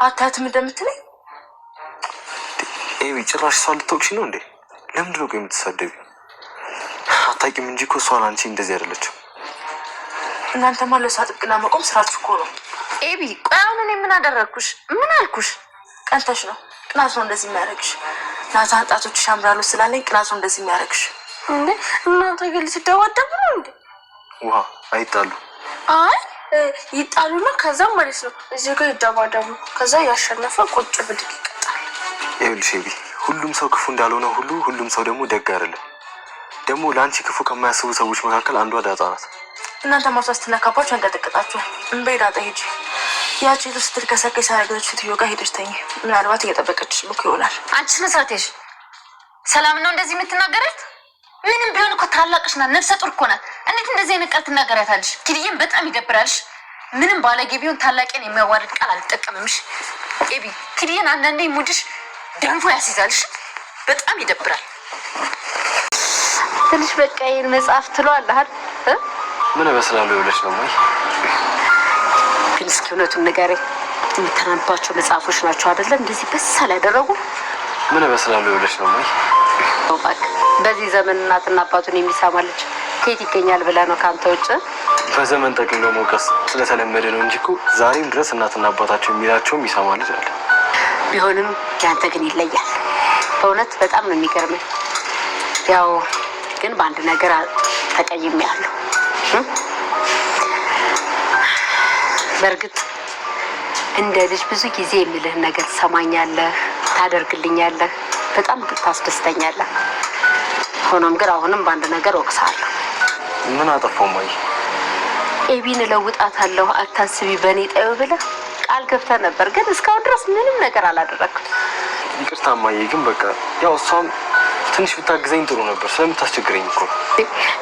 አታትም እንደምትለኝ ኤቢ ጭራሽ እሷን ልትወቅሽ ነው እንዴ? ለምንድን ነው የምትሳደቢው? አታውቂም እንጂ እኮ እሷን አንቺ እንደዚህ አይደለችም። እናንተማ ለእሷ ጥብቅና መቆም ስራችሁ እኮ ነው። ኤቢ ቆይ አሁን እኔ ምን አደረግኩሽ? ምን አልኩሽ? ቀንተሽ ነው። ቅናት ነው እንደዚህ የሚያደርግሽ። ናታን ጣቶችሽ ያምራሉ ስላለኝ ቅናት ነው እንደዚህ የሚያደርግሽ። እንዴ እናንተ ግን ልትደዋደቡ ነው እንዴ? ውሃ አይጣሉ። አይ ይጣሉና ከዛም ማለት ነው እዚህ ጋር ይደባደቡ። ከዛ ያሸነፈ ቁጭ ብድግ ይቀጣል። ይኸውልሽ ኤቢ ሁሉም ሰው ክፉ እንዳልሆነ ሁሉ ሁሉም ሰው ደግሞ ደግ አይደለም። ደግሞ ለአንቺ ክፉ ከማያስቡ ሰዎች መካከል አንዷ ዳጣ ናት። እናንተ ማውሳት ስትነካባችሁ እንደጠቅጣችኋል። እንበይ ዳጣ ሂጂ። ያቺ ልጅ ስትልከሰከስ ያደረገችው ትዮ ጋር ሄደች ተኝ። ምናልባት እየጠበቀችሽ ልኩ ይሆናል። አንቺ ስነሳቴሽ ሰላም ነው እንደዚህ የምትናገረት? ምንም ቢሆን እኮ ታላቅሽ ናት፣ ነፍሰ ጡር እኮ ናት። እንዴት እንደዚህ አይነት ቃል ትናገሪያታለሽ? ኪድዬም በጣም ይደብራልሽ። ምንም ባለጌ ቢሆን ታላቄን የሚያዋርድ ቃል አልጠቀምምሽ። ኤቢ ኪድዬን አንዳንዴ ሙድሽ ደንፎ ያስይዛልሽ። በጣም ይደብራል። ትንሽ በቃ ይሄን መጽሐፍ ትለዋለህ አይደል? ምን እመስላለሁ ብለሽ ነው ወይ? ግን እስኪ እውነቱን ንገረኝ። የምታነባቸው መጽሐፎች ናቸው አይደለ እንደዚህ በሳል ያደረጉ? ምን እመስላለሁ ብለሽ ነው ወይ? በዚህ ዘመን እናትና አባቱን የሚሰማ ልጅ ከየት ይገኛል ብለህ ነው ከአንተ ውጭ? በዘመን ጠቅልሎ መውቀስ ስለተለመደ ነው እንጂ እኮ ዛሬም ድረስ እናትና አባታቸው የሚላቸውም ይሰማ ልጅ አለ። ቢሆንም ያንተ ግን ይለያል። በእውነት በጣም ነው የሚገርመኝ። ያው ግን በአንድ ነገር ተቀይሜያለሁ። በእርግጥ እንደ ልጅ ብዙ ጊዜ የምልህን ነገር ትሰማኛለህ፣ ታደርግልኛለህ፣ በጣም ታስደስተኛለህ። ሆኖም ግን አሁንም በአንድ ነገር ወቅሳለሁ። ምን አጠፋው ማይ? ኤቢን እለውጣታለሁ አታስቢ በእኔ ጠዩ ብለህ ቃል ገብተህ ነበር፣ ግን እስካሁን ድረስ ምንም ነገር አላደረግኩም። ይቅርታ ማየ፣ ግን በቃ ያው እሷም ትንሽ ብታግዘኝ ጥሩ ነበር። ስለምታስቸግረኝ እኮ።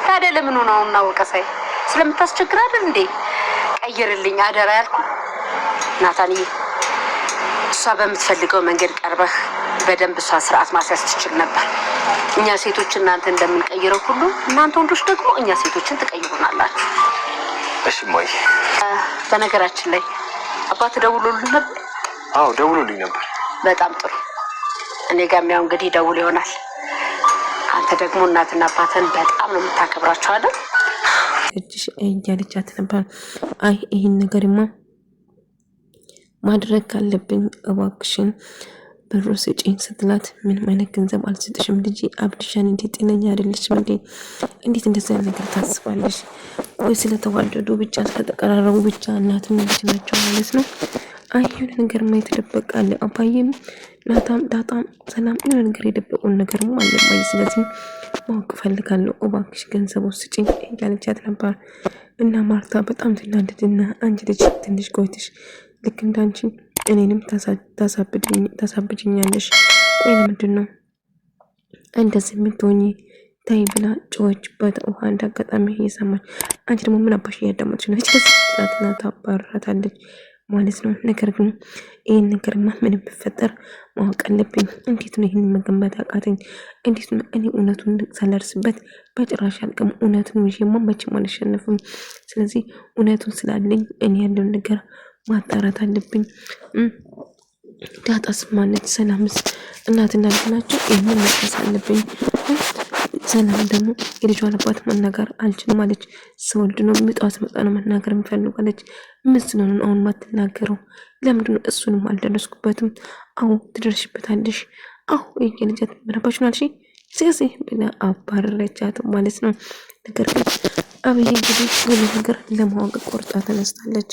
ታዲያ ለምን ሆነ አሁን ወቀሳይ? ስለምታስቸግር አይደል እንዴ? ቀይርልኝ አደራ ያልኩ። ናታንዬ እሷ በምትፈልገው መንገድ ቀርበህ በደንብ እሷ ስርዓት ማስያዝ ትችል ነበር። እኛ ሴቶች እናንተ እንደምንቀይረው ሁሉ እናንተ ወንዶች ደግሞ እኛ ሴቶችን ትቀይሩናላችሁ። እሺ ማይ። በነገራችን ላይ አባት ደውሎልኝ ነበር? አዎ ደውሎልኝ ነበር። በጣም ጥሩ። እኔ ጋር ያው እንግዲህ ደውል ይሆናል። አንተ ደግሞ እናትና አባትን በጣም ነው የምታከብራቸው አይደል? እጅሽ እያለቻት ነበር። አይ ይሄን ነገርማ ማድረግ ካለብኝ እባክሽን ብሩ ስጪኝ ስትላት ምንም አይነት ገንዘብ አልሰጥሽም ልጅ አብድሻን እንዴት ጤነኛ አይደለችም እንዴ? እንዴት እንደዚህ አይነት ነገር ታስባለሽ? ወይ ስለተዋደዱ ብቻ ስለተቀራረቡ ብቻ እናትና ልጅ ናቸው ማለት ነው? አይ የሆነ ነገር ማየት ደበቃለ። አባዬም ናታም ዳጣም ሰላም የሆነ ነገር የደበቁን ነገርም አለ ማለት። ስለዚህ ማወቅ ፈልጋለሁ እባክሽ ገንዘብ ስጪኝ እያለቻት ነበር። እና ማርታ በጣም ትናደድና አንቺ ልጅ ትንሽ ቆይተሽ ልክ እንዳንቺ እኔንም ታሳብድኛለሽ። ቆይ ምንድን ነው እንደዚህ የምትሆኚ? ታይ ብላ ጮኸችበት። ውሃ እንዳጋጣሚ እየሰማች አንቺ ደግሞ ምን አባሽ እያዳመጥሽ ነው? ትላትና ታባራታለች ማለት ነው። ነገር ግን ይህን ነገርማ ምንም ብፈጠር ማወቅ አለብኝ። እንዴት ነው ይህን መገንባት አቃተኝ? እንዴት ነው እኔ እውነቱን ሳላርስበት በጭራሽ አልቅም። እውነቱን ይዤማ መቼም አልሸነፍም። ስለዚህ እውነቱን ስላለኝ እኔ ያለውን ነገር ማጣራት አለብኝ። ዳጣስ ማነች? ሰላምስ እናትና ልጅ ናቸው። ይህንን መጥቀስ አለብኝ። ሰላም ደግሞ የልጇን አባት መናገር አልችልም አለች። ስወልድ ነው ምጧት መጣ ነው መናገር የምፈልጋለች። ምስል ነው አሁን ማትናገረው? ለምንድነው? እሱንም አልደረስኩበትም። አዎ ትደርሽበታለሽ። አዎ የልጃት መረባችን አልሽ ስለዚህ ብላ አባረረቻት ማለት ነው። ነገር ግን አብይ እንግዲህ ሁሉ ነገር ለማወቅ ቆርጣ ተነስታለች።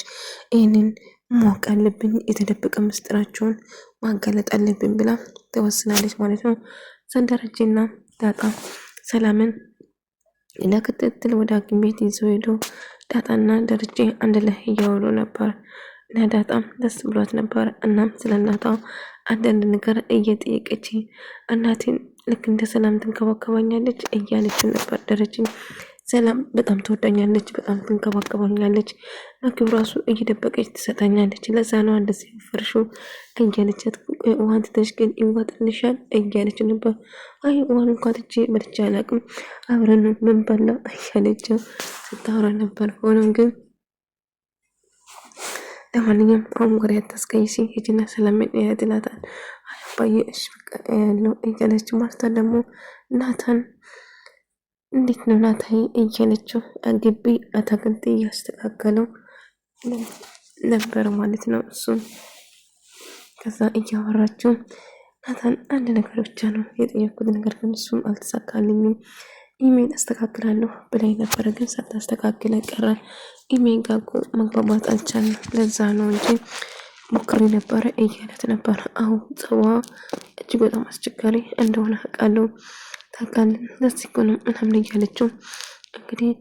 ይህንን ማወቅ አለብኝ፣ የተደበቀ ምስጢራቸውን ማጋለጥ አለብኝ ብላ ተወስናለች ማለት ነው። ሰንደረጀና ዳጣ ሰላምን ለክትትል ወደ ሐኪም ቤት ይዘው ሄደው ዳጣና ደረጀ አንድ ላይ እያወሩ ነበር እና ዳጣም ደስ ብሏት ነበር። እናም ስለ እናቷ አንዳንድ ነገር እየጠየቀች እናቴን ልክ እንደ ሰላም ትንከባከባኛለች እያለች ነበር። ደረጀ ሰላም በጣም ትወዳኛለች፣ በጣም ትንከባከባኛለች፣ አክብራ ራሱ እየደበቀች ትሰጣኛለች። ለዛ ነው እንደዚህ ፈርሹ እያለቻት ውሃን ትተሽ ግን ይዋጥልሻል እያለች ነበር። አይ ውሃን እንኳን ትቼ በልቼ አላውቅም፣ አብረን ምን በላ እያለች ስታወራ ነበር። ሆኖም ግን ለማንኛውም አሁን ወሬ አታስቀይሲ ሂጂና ሰላምን እያት ይላታል። አባዬ እሺ በቃ ያለው እያለች ማርታ ደግሞ ናታን እንዴት ነው ናታይ እያለችው ግቢ አታክልት እያስተካከለው ነበር ማለት ነው እሱም። ከዛ እያወራችው ናታን አንድ ነገር ብቻ ነው የጠየኩት ነገር ግን እሱም አልተሳካልኝም ኢሜል አስተካክላለሁ ብላኝ ነበረ ግን ሳታስተካክለ ቀረ። ኢሜል ጋር መግባባት አልቻልንም ለዛ ነው እንጂ ሞክሬ ነበረ እያለት ነበር። አሁን ጸባ እጅግ በጣም አስቸጋሪ እንደሆነ አውቃለሁ ታውቃለህ ለዚህ እኮ ነው ምናምን እያለችው እንግዲህ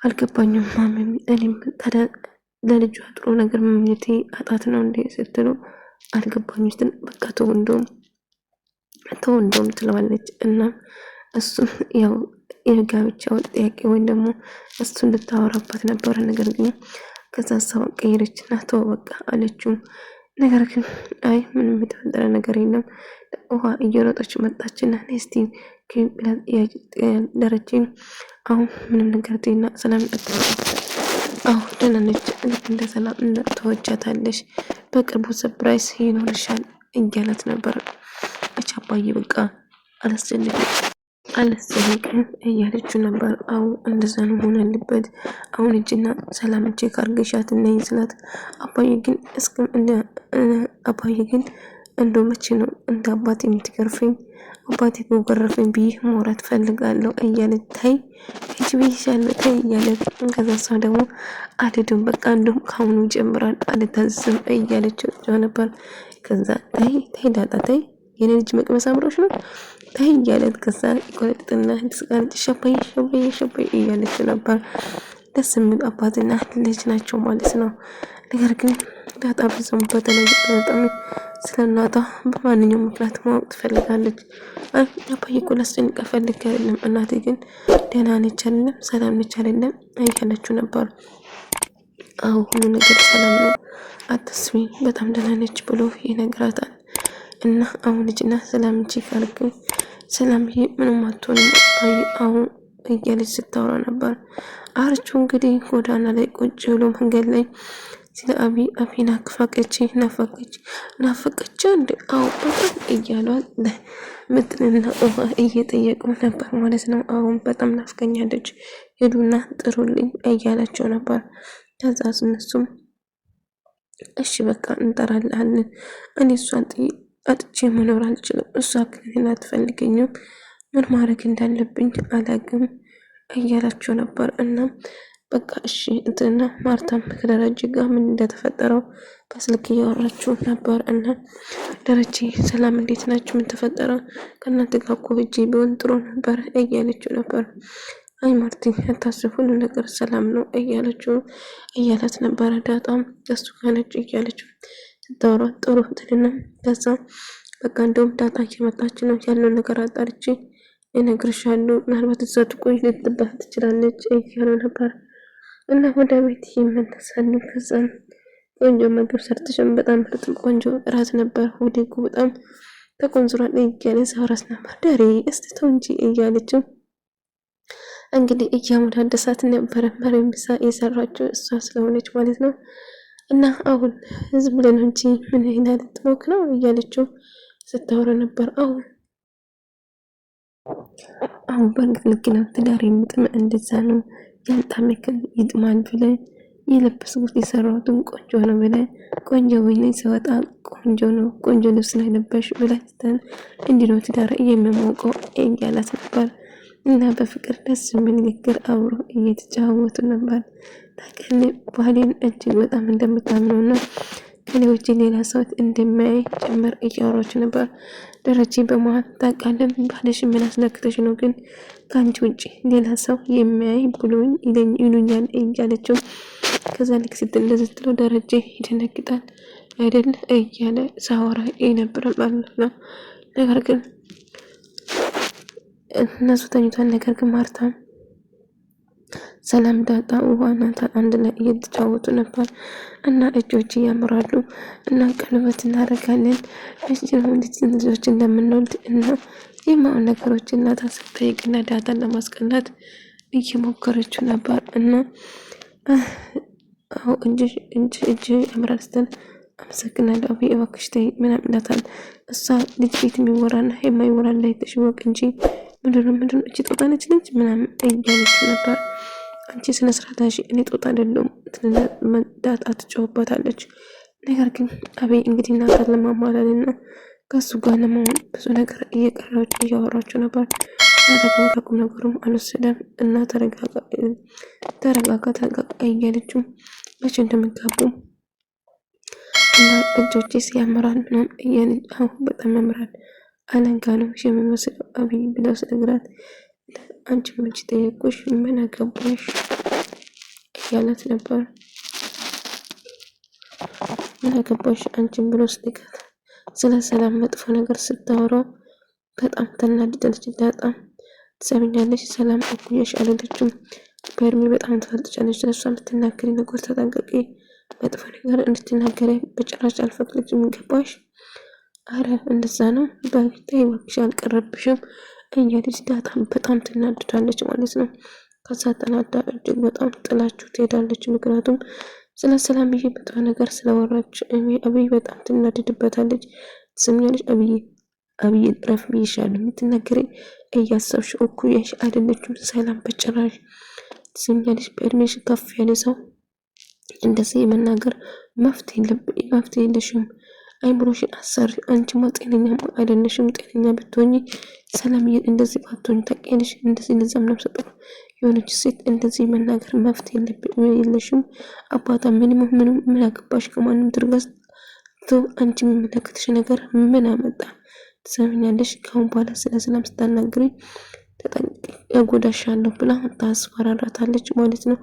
አልገባኝም ማመን እኔም ታዲያ ለልጇ ጥሩ ነገር መምኘቴ አጣት ነው እንዴ ስትሉ አልገባኝም በቃ ተው እንደውም ትለዋለች። እና እሱም ያው የጋብቻው ጥያቄ ወይም ደግሞ እሱ እንድታወራባት ነበረ ነገር ግን ከዛ ሰው ቀይረችና ተው በቃ አለችው። ነገር ግን አይ ምንም የተፈጠረ ነገር የለም ውሃ እየሮጠች መጣችና ነስቲ ደረጀ አሁን ምንም ነገር ጤና ሰላም አሁን ደህና ነች ልክ እንደ ሰላም ተወጃታለሽ በቅርቡ ሰርፕራይዝ ይኖርሻል እያላት ነበር። አባዬ በቃ አላስጨንቅም እያለችው ነበር። አዎ እንደዛ ነው መሆን ያለበት አሁን እጅና ሰላም ቼክ አድርገሻት ነይ ስላት አባዬ ግን እንደው መቼ ነው እንደ አባቴ የምትገርፈኝ አባቴ ገረፈኝ ብዬ ማውራት ፈልጋለሁ እያለች ታይ እጅ ብይሻለሁ ታይ እያለች ከዛ ሰው ደግሞ አልሄድም በቃ እንደውም ካሁኑ ጀምራል አልታዘዝም እያለችው ነበር። ከዛ ታይ ዳጣ ታይ የኔ ልጅ መቅመስ አምሮሽ ነው ታይ እያለት ከዛ ይቆረጥና ድስቃን ሸባይ እያለችው ነበር። ደስ የሚል አባትና ልጅ ናቸው ማለት ነው። ነገር ግን ዳጣ ብዙም በተለይ በጣም ስለ እናቷ በማንኛውም ምክንያት ማወቅ ትፈልጋለች። አባዬ እኮ ላስጨንቅ ፈልጌ አይደለም እናቴ ግን ደህና ነች አይደለም ሰላም ነች አይደለም እያለችው ነበር። አዎ ሁሉ ነገር ሰላም ነው አትስቢ በጣም ደህና ነች ብሎ ይነግራታል። እና አሁን ልጅና ሰላም እንጂ ካልክ ሰላም ምንም አትሆንም አባዬ አሁን እያለች ስታወራ ነበር። አርቹ እንግዲህ ጎዳና ላይ ቁጭ ብሎ መንገድ ላይ ስለ አቢ ናፈቀች እንዴ አዎ በጣም እያሏት ምጥንና ውሃ እየጠየቁ ነበር ማለት ነው። አሁን በጣም ናፍቀኛለች ሄዱና ጥሩልኝ እያላቸው ነበር። ከዛ እነሱም እሺ በቃ እንጠራለን እኔ እሷን አጥቼ መኖር አልችልም እሷ ግን አትፈልገኝም ምን ማድረግ እንዳለብኝ አላውቅም እያላቸው ነበር። እና በቃ እሺ እንትና ማርታም ከደረጀ ጋር ምን እንደተፈጠረው በስልክ እያወራችሁ ነበር። እና ደረጀ ሰላም እንዴት ናችሁ ምን ተፈጠረ ከእናንተ ጋር እኮ ሂጄ ቢሆን ጥሩ ነበር እያለችው ነበር። አይ ማርቲ አታስብ ሁሉ ነገር ሰላም ነው እያላት ነበረ። ዳጣም እሱ ጋር ነች እያለችው ስታወራ ጥሩ ትልና ከዛ በቃ እንደውም ዳጣ እየመጣች ነው ያለው ነገር አጣርቼ እነግርሻለሁ ምናልባት እዛ ትቆይ ልትባል ትችላለች እያሉ ነበር። እና ወደ ቤት ይመለሳሉ። ከዛ ቆንጆ ምግብ ሰርተሽም በጣም ቆንጆ እራት ነበር ሆዴ እኮ በጣም ተቆንዝሯል እያለ ሳውራስ ነበር። ደሬ እስቲ ተው እንጂ እያለችው እንግዲህ እያመዳደሳት ነበረ። መሪም ብሳ የሰራችው እሷ ስለሆነች ማለት ነው። እና አሁን ህዝብ ብለን እንጂ ምን አይነት ጥሞክ ነው እያለችው ስታወራ ነበር። አሁን በእርግጥ ልክ ነው ትዳር የሚጥም እንደዛ ነው ያልጣመከል ይጥማል ብለ የለበስኩት የሰራሁትን ቆንጆ ነው ብለ ቆንጆ ወይኔ ሲወጣ ቆንጆ ነው ቆንጆ ልብስ ላይ ለበሽ ብላስተን እንዲህ ነው ትዳር የሚያሞቀው እያላት ነበር። እና በፍቅር ደስ የሚል ንግግር አብሮ እየተጫወቱ ነበር። ታውቃለህ ባህሌን እጅግ በጣም እንደምታምነውና ከኔ ውጪ ሌላ ሰው እንደማያይ ጭምር እያወራች ነበር። ደረጀ በመሃል ታውቃለህ ባህልሽ ምን አስነክተሽ ነው ግን ከአንቺ ውጪ ሌላ ሰው የሚያይ ብሎኝ ይሉኛል እያለችው ከዛ ልክ ስትለው ደረጀ ይደነግጣል አይደል እያለ ሳወራ የነበረ ማለት ነው። ነገር ግን እነሱ ተኝቷል። ነገር ግን ማርታ ሰላም ዳጣ ውሃና አንድ ላይ እየተጫወቱ ነበር። እና እጆች ያምራሉ እና ቀለበት እናደርጋለን ልጆች እንደምንወልድ እና የማውን ነገሮች እናታ ስትጠይቅና ዳጣን ለማስቀናት እየሞከረችው ነበር። እና አዎ እጅ ያምራል ስትል አመሰግናለሁ አብይ እባክሽ ተይ ምናምን ይላታል። እሷ ልጅ ቤት የሚወራና የማይወራ ላይ ተሽወቅ እንጂ ምንድነው እቺ ጦጣ ነች ልጅ ምናምን እያለችው ነበር። አንቺ ስነ ስርዓት ያዥ እኔ ጦጣ አይደለሁም ዳጣ ትጮህባታለች። ነገር ግን አብይ እንግዲህ እናቷን ለማማለልና ከሱ ጋር ለመሆን ብዙ ነገር እያወራቸው ነበር። ያደረገው ከቁም ነገሩም አልወሰደም እና ተረጋጋ እያለችው መቼ እንደሚጋቡ እና እጆቼስ ያምራል ምናምን እያለች አሁን በጣም ያምራል አለንጋ ነው የሚመስለው አብይ ብለው ስነግራት አንቺ መች ጠየቁሽ ምን አገባሽ እያለት ነበር። ምን አገባሽ አንቺን ብሎ ስነግራት ስለ ሰላም መጥፎ ነገር ስታወራው በጣም ተናደደች። በጣም ትሰምኛለሽ ሰላም እኩያሽ አለችም። በእድሜ በጣም ትፈልጥቻለች። ለእሷ የምትናገሪ ነገር ተጠንቀቂ፣ መጥፎ ነገር እንድትናገሪ በጭራሽ አልፈቅድልሽም። ገባሽ? አረ እንደዛ ነው በፊት ይወክሽ አልቀረብሽም እያለች በጣም ትናደዳለች ማለት ነው። ከዛ ተናዳ እጅግ በጣም ጥላችሁ ትሄዳለች። ምክንያቱም ስለ ሰላምዬ መጥፎ ነገር ስለወራች አብይ በጣም ትናደድበታለች። ትሰምኛለሽ አብይ ረፍ ብዬሻለሁ የምትናገረኝ እያሰብሽ እኩያሽ አይደለችም ሰላም በጭራሽ። ትሰምኛለሽ በእድሜሽ ከፍ ያለ ሰው እንደዚህ የመናገር መፍትሄ የለሽም። አይምሮሽን አሰሪ። አንቺማ ጤነኛ አይደለሽም። ጤነኛ ብትሆኚ ሰላምዬ እንደዚህ ባትሆኚ ታውቂያለሽ። እንደዚህ ለዛም ነው ሰጠው የሆነች ሴት እንደዚህ መናገር መፍትሄ የለሽም። አባታ ምን አገባሽ ከማንም ድርጋስ አንቺ የሚመለከትሽ ነገር ምን አመጣ? ትሰምኛለሽ ከአሁን በኋላ ስለ ሰላም ስታናግሪ ተጠንቅቂ፣ እጎዳሻለሁ ብላ ታስፈራራታለች ማለት ነው።